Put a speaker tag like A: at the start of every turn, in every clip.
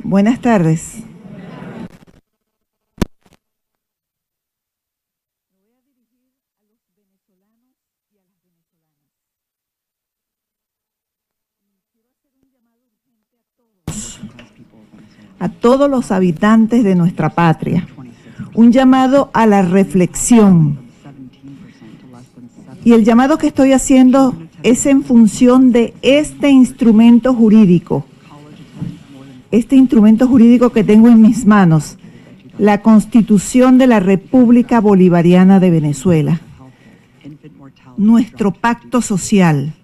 A: Buenas tardes. A todos los habitantes de nuestra patria, un llamado a la reflexión. Y el llamado que estoy haciendo es en función de este instrumento jurídico que tengo en mis manos, la Constitución de la República Bolivariana de Venezuela, nuestro pacto social.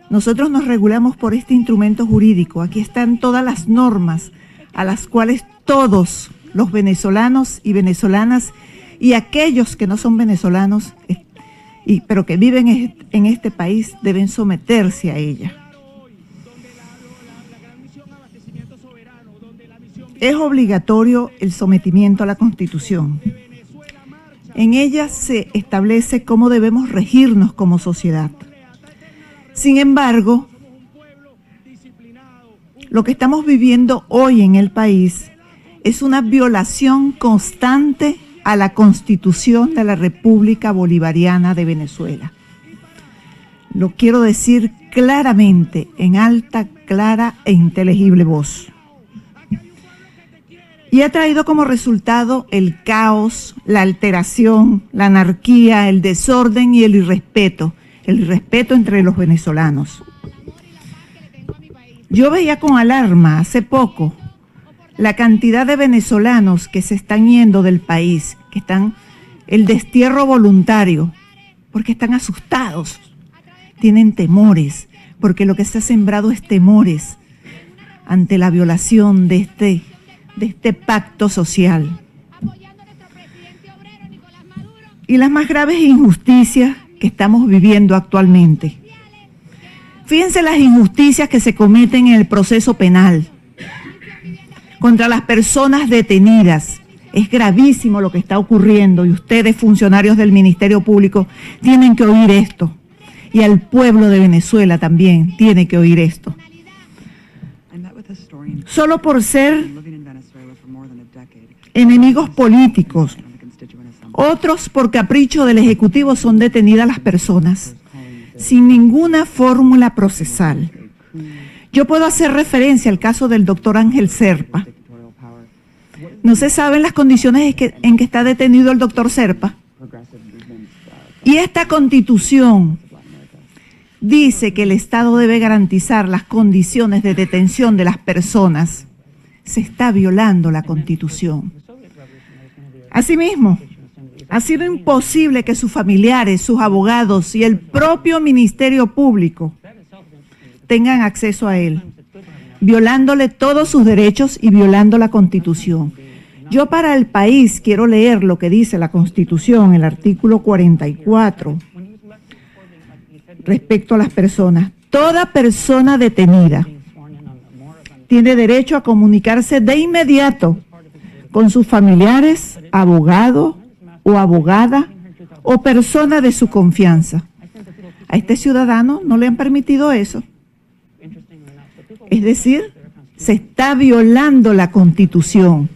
A: Nosotros nos regulamos por este instrumento jurídico. Aquí están todas las normas a las cuales todos los venezolanos y venezolanas y aquellos que no son venezolanos, pero que viven en este país, deben someterse a ella. Es obligatorio el sometimiento a la Constitución. En ella se establece cómo debemos regirnos como sociedad. Sin embargo, lo que estamos viviendo hoy en el país es una violación constante a la Constitución de la República Bolivariana de Venezuela. Lo quiero decir claramente, en alta, clara e inteligible voz. Y ha traído como resultado el caos, la alteración, la anarquía, el desorden y el irrespeto entre los venezolanos. Yo veía con alarma hace poco la cantidad de venezolanos que se están yendo del país, que están el destierro voluntario, porque están asustados, tienen temores, porque lo que se ha sembrado es temores ante la violación de este pacto social. Y las más graves injusticias que estamos viviendo actualmente. Fíjense las injusticias que se cometen en el proceso penal contra las personas detenidas. Es gravísimo lo que está ocurriendo y ustedes, funcionarios del Ministerio Público, tienen que oír esto. Y al pueblo de Venezuela también tiene que oír esto. Solo por ser enemigos políticos, otros por capricho del Ejecutivo, son detenidas las personas sin ninguna fórmula procesal. Yo puedo hacer referencia al caso del doctor Ángel Serpa. No se saben las condiciones en que está detenido el doctor Serpa. Y esta Constitución dice que el Estado debe garantizar las condiciones de detención de las personas. Se está violando la Constitución. Asimismo, ha sido imposible que sus familiares, sus abogados y el propio Ministerio Público tengan acceso a él, violándole todos sus derechos y violando la Constitución. Yo para el país quiero leer lo que dice la Constitución, el artículo 44, respecto a las personas. Toda persona detenida tiene derecho a comunicarse de inmediato con sus familiares, abogado o abogada o persona de su confianza. A este ciudadano no le han permitido eso. Es decir, se está violando la Constitución.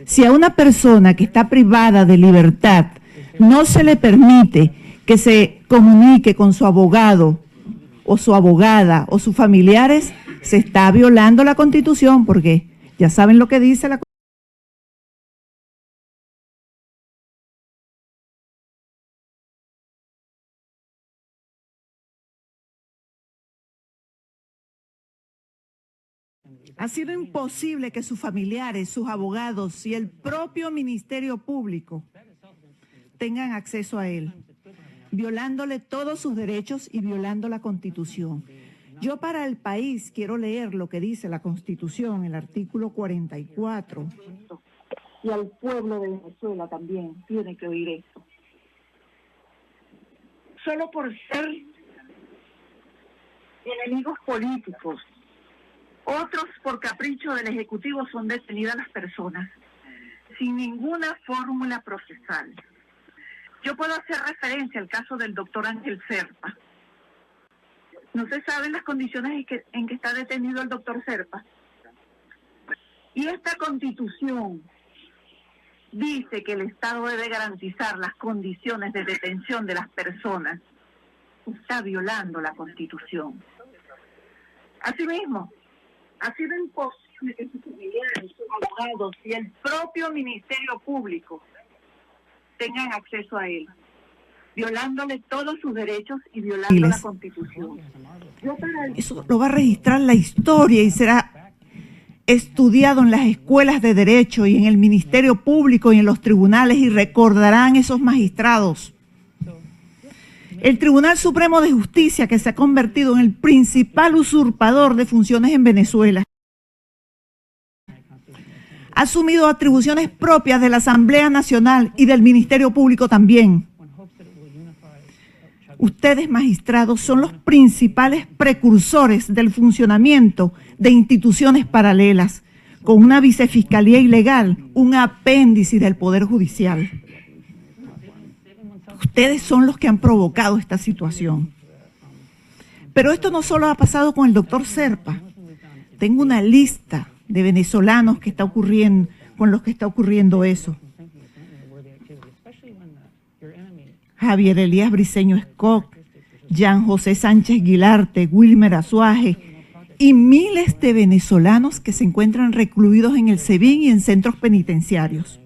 A: Si a una persona que está privada de libertad no se le permite que se comunique con su abogado o su abogada o sus familiares, se está violando la Constitución, porque ya saben lo que dice la Constitución. Ha sido imposible que sus familiares, sus abogados y el propio Ministerio Público tengan acceso a él, violándole todos sus derechos y violando la Constitución. Yo para el país quiero leer lo que dice la Constitución, el artículo 44. Y al pueblo de Venezuela también tiene que oír esto. Solo por ser enemigos políticos, otros por capricho del Ejecutivo, son detenidas las personas sin ninguna fórmula procesal. Yo puedo hacer referencia al caso del doctor Ángel Serpa. No se saben las condiciones en que está detenido el doctor Serpa. Y esta Constitución dice que el Estado debe garantizar las condiciones de detención de las personas. Está violando la Constitución. Asimismo, ha sido imposible que sus familiares, sus abogados y el propio Ministerio Público tengan acceso a él, violándole todos sus derechos y violando la Constitución. Eso lo va a registrar la historia y será estudiado en las escuelas de derecho y en el Ministerio Público y en los tribunales, y recordarán esos magistrados. El Tribunal Supremo de Justicia, que se ha convertido en el principal usurpador de funciones en Venezuela, ha asumido atribuciones propias de la Asamblea Nacional y del Ministerio Público también. Ustedes, magistrados, son los principales precursores del funcionamiento de instituciones paralelas, con una vicefiscalía ilegal, un apéndice del Poder Judicial. Ustedes son los que han provocado esta situación. Pero esto no solo ha pasado con el doctor Serpa. Tengo una lista de venezolanos con los que está ocurriendo eso. Javier Elías Briceño Scott, Jean José Sánchez Guilarte, Wilmer Azuaje y miles de venezolanos que se encuentran recluidos en el SEBIN y en centros penitenciarios,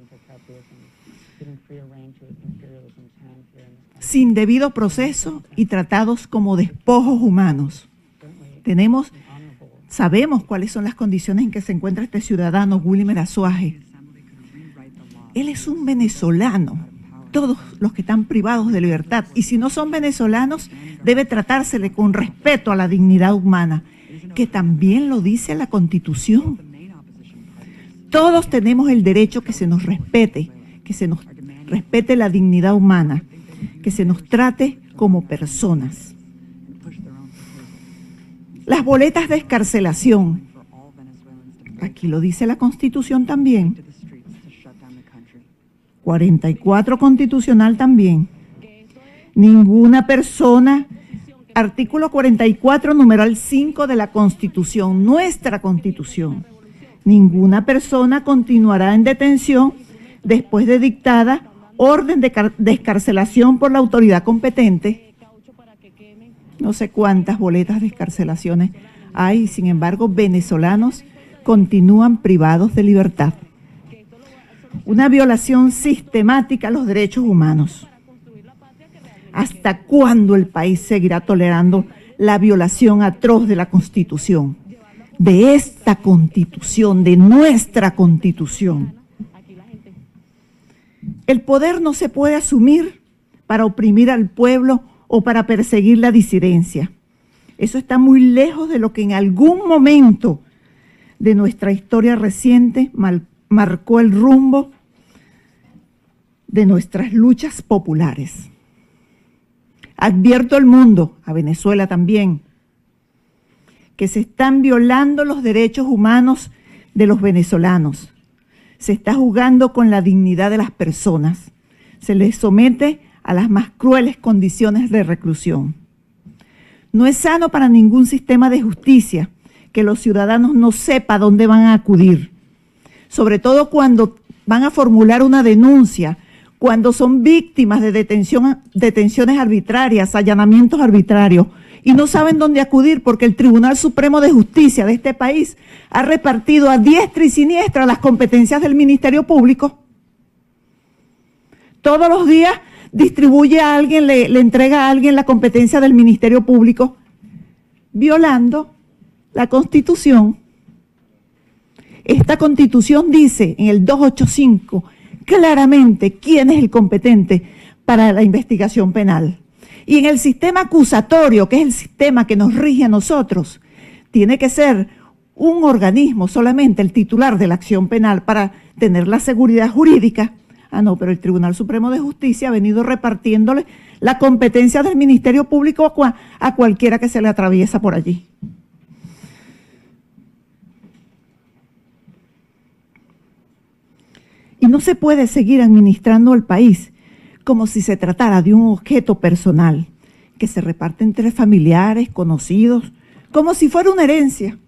A: sin debido proceso y tratados como despojos humanos. Sabemos cuáles son las condiciones en que se encuentra este ciudadano, Wilmer Azuaje. Él es un venezolano. Todos los que están privados de libertad, y si no son venezolanos, debe tratársele con respeto a la dignidad humana, que también lo dice la Constitución. Todos tenemos el derecho que se nos respete la dignidad humana, que se nos trate como personas. Las boletas de excarcelación, aquí lo dice la Constitución también, 44 constitucional también. Ninguna persona, artículo 44, numeral 5 de la Constitución, nuestra Constitución. Ninguna persona continuará en detención después de dictada orden de excarcelación por la autoridad competente. No sé cuántas boletas de excarcelaciones hay, sin embargo, venezolanos continúan privados de libertad. Una violación sistemática a los derechos humanos. ¿Hasta cuándo el país seguirá tolerando la violación atroz de la Constitución? De esta Constitución, de nuestra Constitución. El poder no se puede asumir para oprimir al pueblo o para perseguir la disidencia. Eso está muy lejos de lo que en algún momento de nuestra historia reciente marcó el rumbo de nuestras luchas populares. Advierto al mundo, a Venezuela también, que se están violando los derechos humanos de los venezolanos. Se está jugando con la dignidad de las personas. Se les somete a las más crueles condiciones de reclusión. No es sano para ningún sistema de justicia que los ciudadanos no sepan dónde van a acudir, sobre todo cuando van a formular una denuncia, cuando son víctimas de detenciones arbitrarias, allanamientos arbitrarios, y no saben dónde acudir porque el Tribunal Supremo de Justicia de este país ha repartido a diestra y siniestra las competencias del Ministerio Público. Todos los días distribuye a alguien, le entrega a alguien la competencia del Ministerio Público, violando la Constitución. Esta Constitución dice en el 285 claramente quién es el competente para la investigación penal. Y en el sistema acusatorio, que es el sistema que nos rige a nosotros, tiene que ser un organismo solamente el titular de la acción penal para tener la seguridad jurídica. Ah, no, pero el Tribunal Supremo de Justicia ha venido repartiéndole la competencia del Ministerio Público a cualquiera que se le atraviesa por allí. Y no se puede seguir administrando el país como si se tratara de un objeto personal que se reparte entre familiares, conocidos, como si fuera una herencia.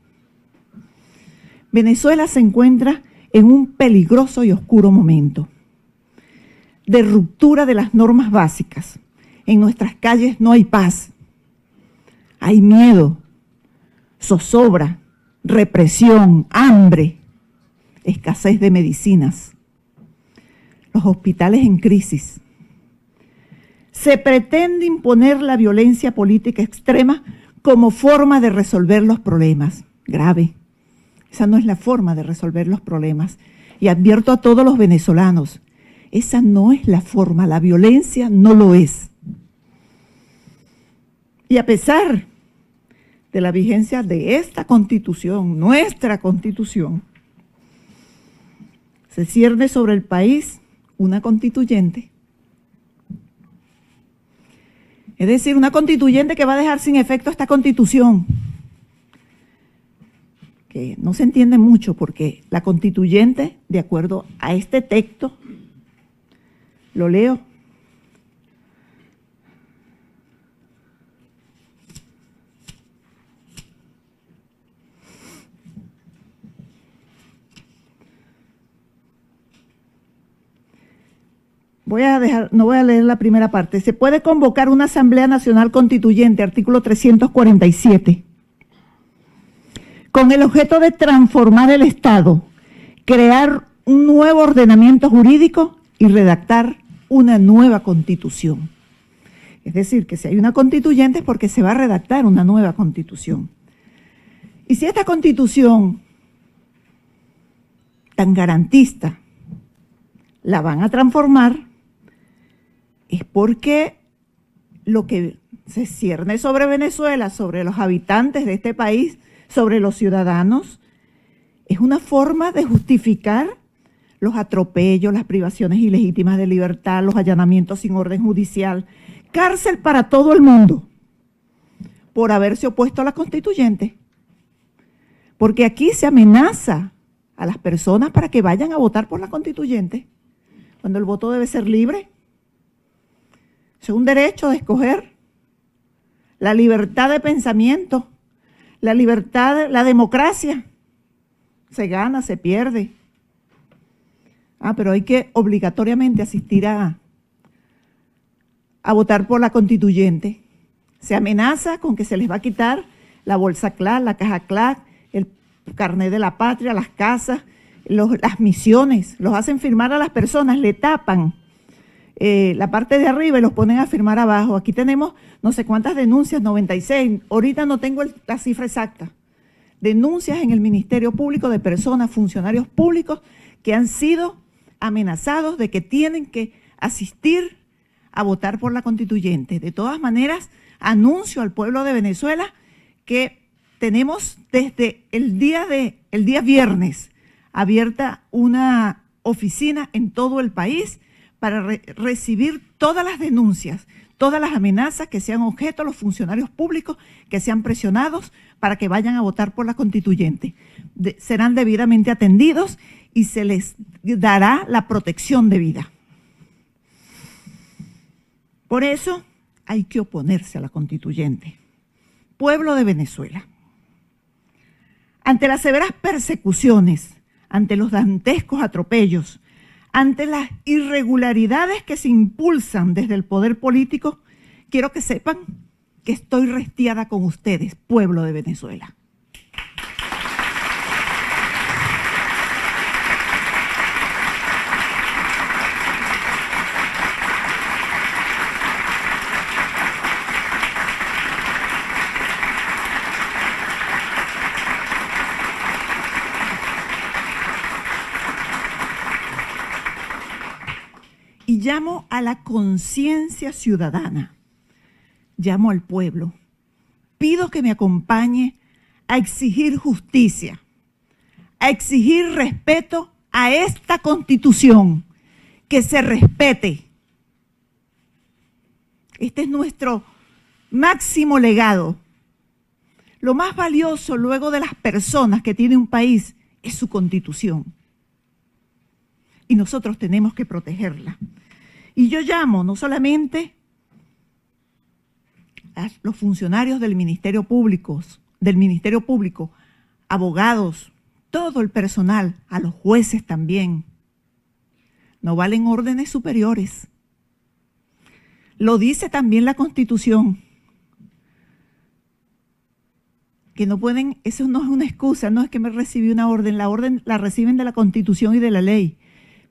A: Venezuela se encuentra en un peligroso y oscuro momento de ruptura de las normas básicas. En nuestras calles no hay paz, hay miedo, zozobra, represión, hambre, escasez de medicinas, los hospitales en crisis. Se pretende imponer la violencia política extrema como forma de resolver los problemas. Grave. Esa no es la forma de resolver los problemas. Y advierto a todos los venezolanos, esa no es la forma, la violencia no lo es. Y a pesar de la vigencia de esta Constitución, nuestra Constitución, se cierne sobre el país una constituyente. Es decir, una constituyente que va a dejar sin efecto esta Constitución, que no se entiende mucho porque la constituyente, de acuerdo a este texto, lo leo, no voy a leer la primera parte. Se puede convocar una Asamblea Nacional Constituyente, artículo 347, con el objeto de transformar el Estado, crear un nuevo ordenamiento jurídico y redactar una nueva Constitución. Es decir, que si hay una constituyente es porque se va a redactar una nueva Constitución. Y si esta Constitución tan garantista la van a transformar, es porque lo que se cierne sobre Venezuela, sobre los habitantes de este país, sobre los ciudadanos, es una forma de justificar los atropellos, las privaciones ilegítimas de libertad, los allanamientos sin orden judicial, cárcel para todo el mundo, por haberse opuesto a la constituyente. Porque aquí se amenaza a las personas para que vayan a votar por la constituyente, cuando el voto debe ser libre. Es un derecho de escoger, la libertad de pensamiento, la libertad, la democracia. Se gana, se pierde. Pero hay que obligatoriamente asistir a votar por la constituyente. Se amenaza con que se les va a quitar la bolsa CLAC, la caja CLAC, el carnet de la patria, las casas, las misiones. Los hacen firmar a las personas, le tapan la parte de arriba y los ponen a firmar abajo. Aquí tenemos no sé cuántas denuncias, 96. Ahorita no tengo la cifra exacta. Denuncias en el Ministerio Público de personas, funcionarios públicos que han sido amenazados de que tienen que asistir a votar por la constituyente. De todas maneras, anuncio al pueblo de Venezuela que tenemos desde el día viernes abierta una oficina en todo el país para recibir todas las denuncias, todas las amenazas que sean objeto a los funcionarios públicos que sean presionados para que vayan a votar por la constituyente. Serán debidamente atendidos y se les dará la protección debida. Por eso hay que oponerse a la constituyente. Pueblo de Venezuela, ante las severas persecuciones, ante los dantescos atropellos, ante las irregularidades que se impulsan desde el poder político, quiero que sepan que estoy restiada con ustedes, pueblo de Venezuela. Y llamo a la conciencia ciudadana, llamo al pueblo, pido que me acompañe a exigir justicia, a exigir respeto a esta Constitución, que se respete. Este es nuestro máximo legado. Lo más valioso luego de las personas que tiene un país es su Constitución. Y nosotros tenemos que protegerla. Y yo llamo no solamente a los funcionarios del Ministerio Público, abogados, todo el personal, a los jueces también. No valen órdenes superiores. Lo dice también la Constitución. Que no pueden, eso no es una excusa, no es que me recibí una orden, la orden la reciben de la Constitución y de la ley.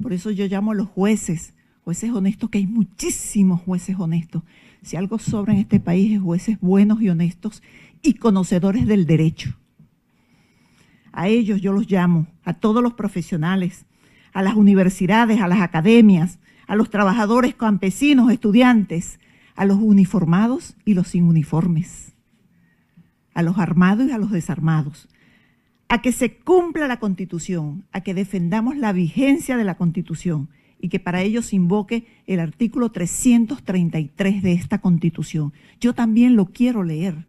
A: Por eso yo llamo a los jueces honestos, que hay muchísimos jueces honestos. Si algo sobra en este país es jueces buenos y honestos y conocedores del derecho. A ellos yo los llamo, a todos los profesionales, a las universidades, a las academias, a los trabajadores, campesinos, estudiantes, a los uniformados y los sin uniformes, a los armados y a los desarmados, a que se cumpla la Constitución, a que defendamos la vigencia de la Constitución y que para ello se invoque el artículo 333 de esta Constitución. Yo también lo quiero leer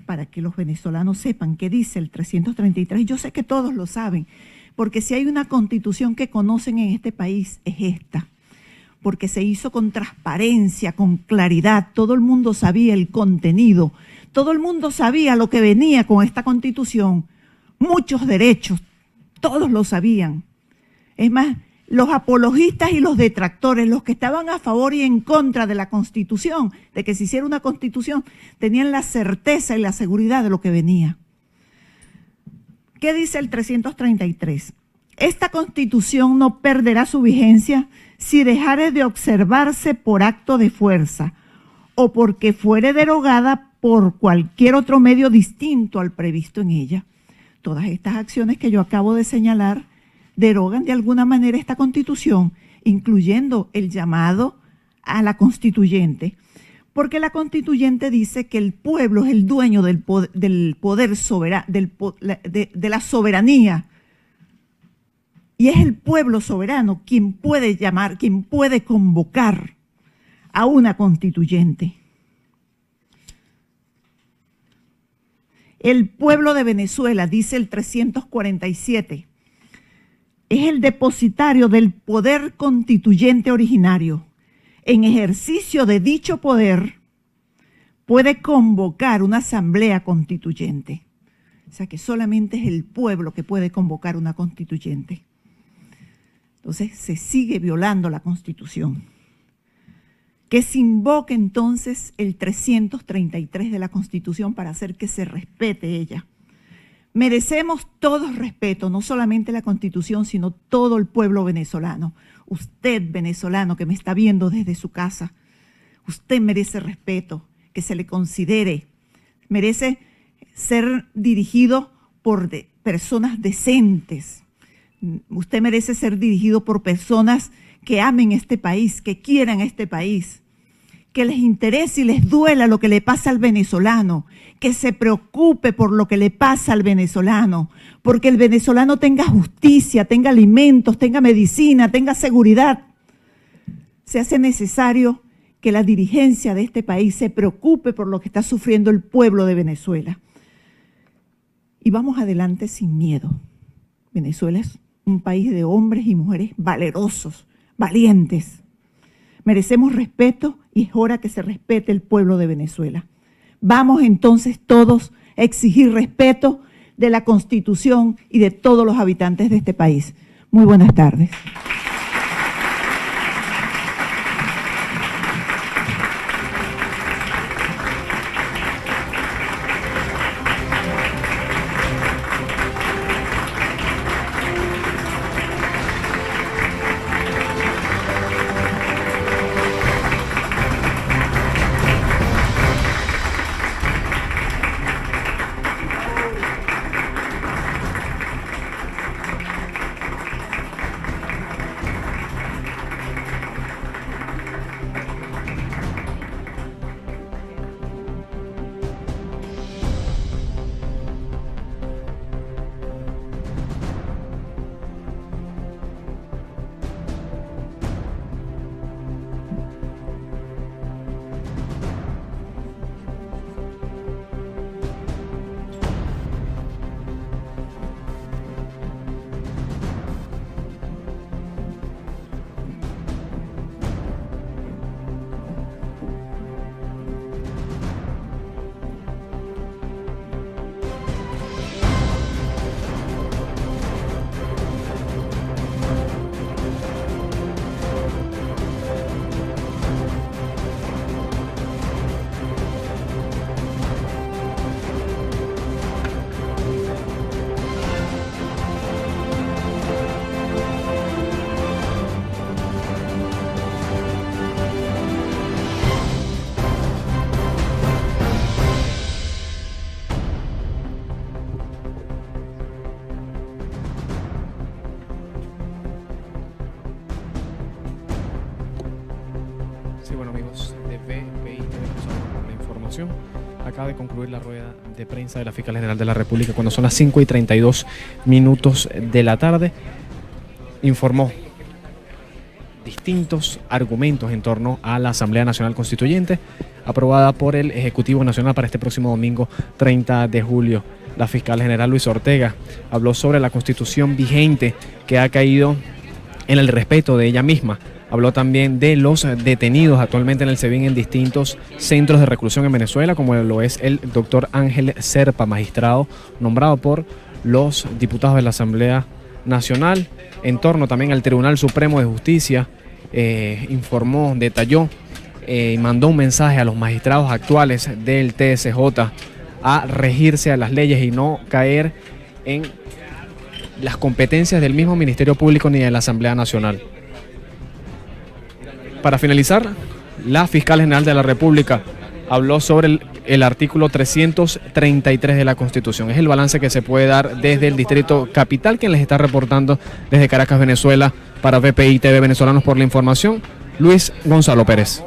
A: para que los venezolanos sepan qué dice el 333. Yo sé que todos lo saben, porque si hay una Constitución que conocen en este país es esta, porque se hizo con transparencia, con claridad, todo el mundo sabía el contenido, todo el mundo sabía lo que venía con esta Constitución, muchos derechos, todos lo sabían. Es más, los apologistas y los detractores, los que estaban a favor y en contra de la Constitución, de que se hiciera una Constitución, tenían la certeza y la seguridad de lo que venía. ¿Qué dice el 333? Esta Constitución no perderá su vigencia si dejare de observarse por acto de fuerza o porque fuere derogada por cualquier otro medio distinto al previsto en ella. Todas estas acciones que yo acabo de señalar derogan de alguna manera esta Constitución, incluyendo el llamado a la constituyente, porque la constituyente dice que el pueblo es el dueño del poder soberano, de la soberanía, y es el pueblo soberano quien puede llamar, quien puede convocar a una constituyente. El pueblo de Venezuela, dice el 347, es el depositario del poder constituyente originario. En ejercicio de dicho poder, puede convocar una asamblea constituyente. O sea que solamente es el pueblo que puede convocar una constituyente. Entonces se sigue violando la Constitución. Que se invoque entonces el 333 de la Constitución para hacer que se respete ella. Merecemos todos respeto, no solamente la Constitución, sino todo el pueblo venezolano. Usted, venezolano, que me está viendo desde su casa, usted merece respeto, que se le considere, merece ser dirigido por personas decentes. Usted merece ser dirigido por personas que amen este país, que quieran este país, que les interese y les duela lo que le pasa al venezolano, que se preocupe por lo que le pasa al venezolano, porque el venezolano tenga justicia, tenga alimentos, tenga medicina, tenga seguridad. Se hace necesario que la dirigencia de este país se preocupe por lo que está sufriendo el pueblo de Venezuela. Y vamos adelante sin miedo. Venezuela es un país de hombres y mujeres valerosos, valientes. Merecemos respeto y es hora que se respete el pueblo de Venezuela. Vamos entonces todos a exigir respeto de la Constitución y de todos los habitantes de este país. Muy buenas tardes.
B: información. Acaba de concluir la rueda de prensa de la Fiscal General de la República cuando son las 5:32 de la tarde. Informó distintos argumentos en torno a la Asamblea Nacional Constituyente aprobada por el Ejecutivo Nacional para este próximo domingo 30 de julio. La Fiscal General Luisa Ortega habló sobre la Constitución vigente que ha caído en el respeto de ella misma. Habló también de los detenidos actualmente en el SEBIN en distintos centros de reclusión en Venezuela, como lo es el doctor Ángel Serpa, magistrado nombrado por los diputados de la Asamblea Nacional. En torno también al Tribunal Supremo de Justicia, informó, detalló y mandó un mensaje a los magistrados actuales del TSJ a regirse a las leyes y no caer en las competencias del mismo Ministerio Público ni de la Asamblea Nacional. Para finalizar, la Fiscal General de la República habló sobre el artículo 333 de la Constitución. Es el balance que se puede dar desde el Distrito Capital, quien les está reportando desde Caracas, Venezuela, para BPI TV Venezolanos por la información, Luis Gonzalo Pérez.